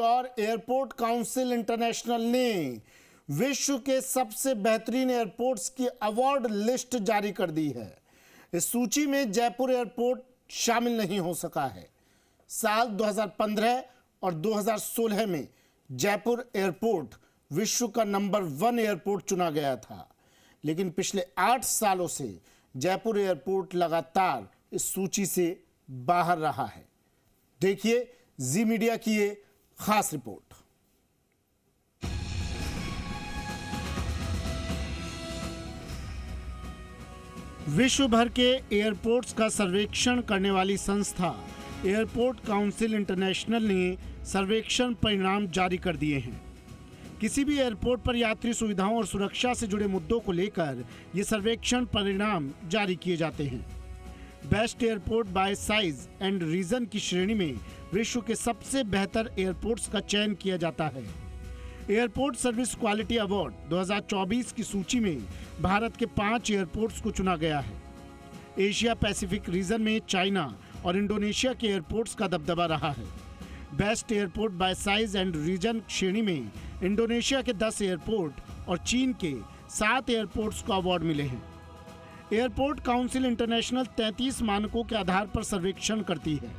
और airport council international ने विश्व के सबसे बेहतरीन एयरपोर्ट्स की अवार्ड लिस्ट जारी कर दी है। इस सूची में जयपुर एयरपोर्ट शामिल नहीं हो सका है। साल 2015 और 2016 में जयपुर एयरपोर्ट विश्व का नंबर 1 एयरपोर्ट चुना गया था, लेकिन पिछले 8 सालों से जयपुर एयरपोर्ट लगातार इस सूची से बाहर रहा है। देखिए जी मीडिया की ये खास रिपोर्ट। विश्व भर के एयरपोर्ट्स का सर्वेक्षण करने वाली संस्था एयरपोर्ट काउंसिल इंटरनेशनल ने सर्वेक्षण परिणाम जारी कर दिए हैं। किसी भी एयरपोर्ट पर यात्री सुविधाओं और सुरक्षा से जुड़े मुद्दों को लेकर ये सर्वेक्षण परिणाम जारी किए जाते हैं। Best airport by size and region की श्रेणी में विश्व के सबसे बेहतर एयरपोर्ट्स का चयन किया जाता है। एयरपोर्ट सर्विस क्वालिटी अवार्ड 2024 की सूची में भारत के 5 एयरपोर्ट्स को चुना गया है। एशिया पैसिफिक रीजन में चाइना और इंडोनेशिया के एयरपोर्ट्स का दबदबा रहा है। Best airport by size and region श्रेणी में इंडोनेशिया के 10 एयरपोर्ट और चीन के 7 एयरपोर्ट्स को अवार्ड मिले हैं। एयरपोर्ट काउंसिल इंटरनेशनल 33 मानकों के आधार पर सर्वेक्षण करती है,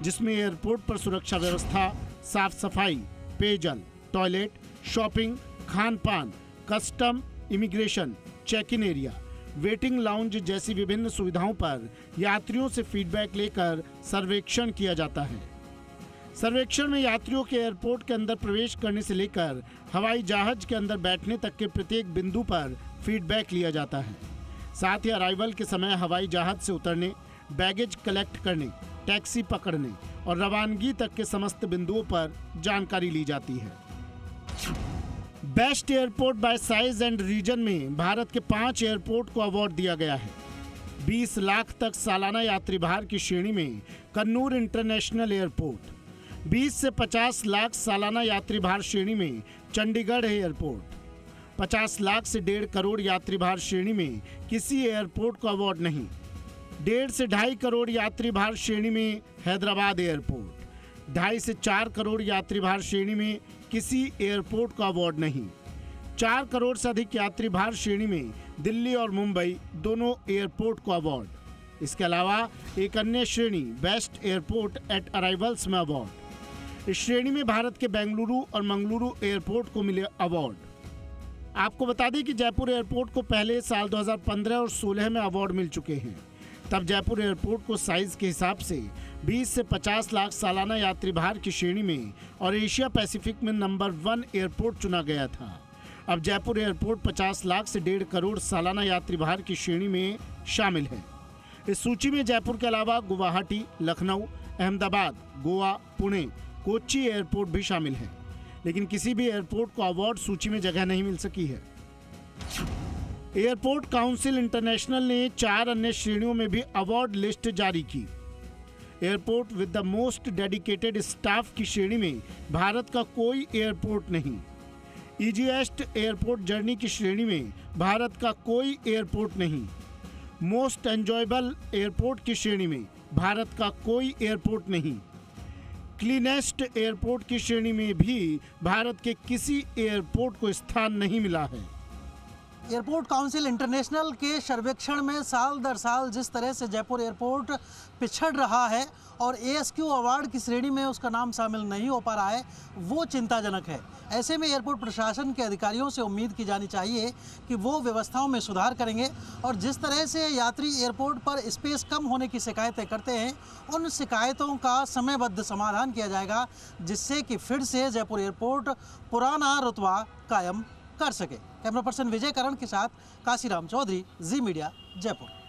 जिसमें एयरपोर्ट पर सुरक्षा व्यवस्था, साफ सफाई, पेयजल, टॉयलेट, शॉपिंग, खान पान, custom, immigration, check in area, waiting lounge जैसी विभिन्न सुविधाओं पर यात्रियों से फीडबैक लेकर सर्वेक्षण किया जाता है। सर्वेक्षण में यात्रियों के एयरपोर्ट के अंदर प्रवेश करने से लेकर हवाई जहाज के अंदर बैठने तक के प्रत्येक बिंदु पर फीडबैक लिया जाता है। साथ ही अराइवल के समय हवाई जहाज से उतरने, बैगेज कलेक्ट करने, टैक्सी पकड़ने और रवानगी तक के समस्त बिंदुओं पर जानकारी ली जाती है। Best airport by size and region में भारत के 5 एयरपोर्ट को अवार्ड दिया गया है। 20 लाख तक सालाना यात्री भार की श्रेणी में कन्नूर इंटरनेशनल एयरपोर्ट, 20 से 50 लाख सालाना यात्री भार श्रेणी में चंडीगढ़ एयरपोर्ट, 50 लाख से 1.5 करोड़ यात्री भार श्रेणी में किसी एयरपोर्ट को अवार्ड नहीं, 1.5 से 2.5 करोड़ यात्री भार श्रेणी में हैदराबाद एयरपोर्ट, 2.5 से 4 करोड़ यात्री भार श्रेणी में किसी एयरपोर्ट को अवार्ड नहीं, 4 करोड़ से अधिक यात्री भार श्रेणी में दिल्ली और मुंबई दोनों एयरपोर्ट को अवार्ड। इसके अलावा एक अन्य श्रेणी बेस्ट एयरपोर्ट एट अराइवल्स में अवार्ड। इस श्रेणी में भारत के बेंगलुरु और मंगलुरु एयरपोर्ट को मिले अवार्ड। आपको बता दें कि जयपुर एयरपोर्ट को पहले साल 2015 और 16 में अवार्ड मिल चुके हैं। तब जयपुर एयरपोर्ट को साइज के हिसाब से 20 से 50 लाख सालाना यात्री भार की श्रेणी में और एशिया पैसिफिक में नंबर 1 एयरपोर्ट चुना गया था। अब जयपुर एयरपोर्ट 50 लाख से 1.5 करोड़ सालाना यात्री भार की श्रेणी में शामिल है। इस सूची में जयपुर के अलावा गुवाहाटी, लखनऊ, अहमदाबाद, गोवा, पुणे, कोच्चि एयरपोर्ट भी शामिल है, लेकिन किसी भी एयरपोर्ट को अवार्ड सूची में जगह नहीं मिल सकी है। एयरपोर्ट काउंसिल इंटरनेशनल ने 4 अन्य श्रेणियों में भी अवार्ड लिस्ट जारी की। Airport with the most dedicated staff की श्रेणी में भारत का कोई एयरपोर्ट नहीं। इजीएस्ट एयरपोर्ट जर्नी की श्रेणी में भारत का कोई एयरपोर्ट नहीं। मोस्ट एंजॉयबल एयरपोर्ट की श्रेणी में भारत का कोई एयरपोर्ट नहीं। क्लीनेस्ट एयरपोर्ट की श्रेणी में भी भारत के किसी एयरपोर्ट को स्थान नहीं मिला है। एयरपोर्ट काउंसिल इंटरनेशनल के सर्वेक्षण में साल दर साल जिस तरह से जयपुर एयरपोर्ट पिछड़ रहा है और एएसक्यू अवार्ड की श्रेणी में उसका नाम शामिल नहीं हो पा रहा है, वो चिंताजनक है। ऐसे में एयरपोर्ट प्रशासन के अधिकारियों से उम्मीद की जानी चाहिए कि वो व्यवस्थाओं में सुधार करेंगे और जिस तरह से यात्री एयरपोर्ट पर स्पेस कम होने की शिकायतें करते हैं, उन शिकायतों का समयबद्ध समाधान किया जाएगा, जिससे कि फिर से जयपुर एयरपोर्ट पुराना रुतबा कायम कर सके। कैमरा पर्सन विजय करण के साथ काशीराम चौधरी, जी मीडिया, जयपुर।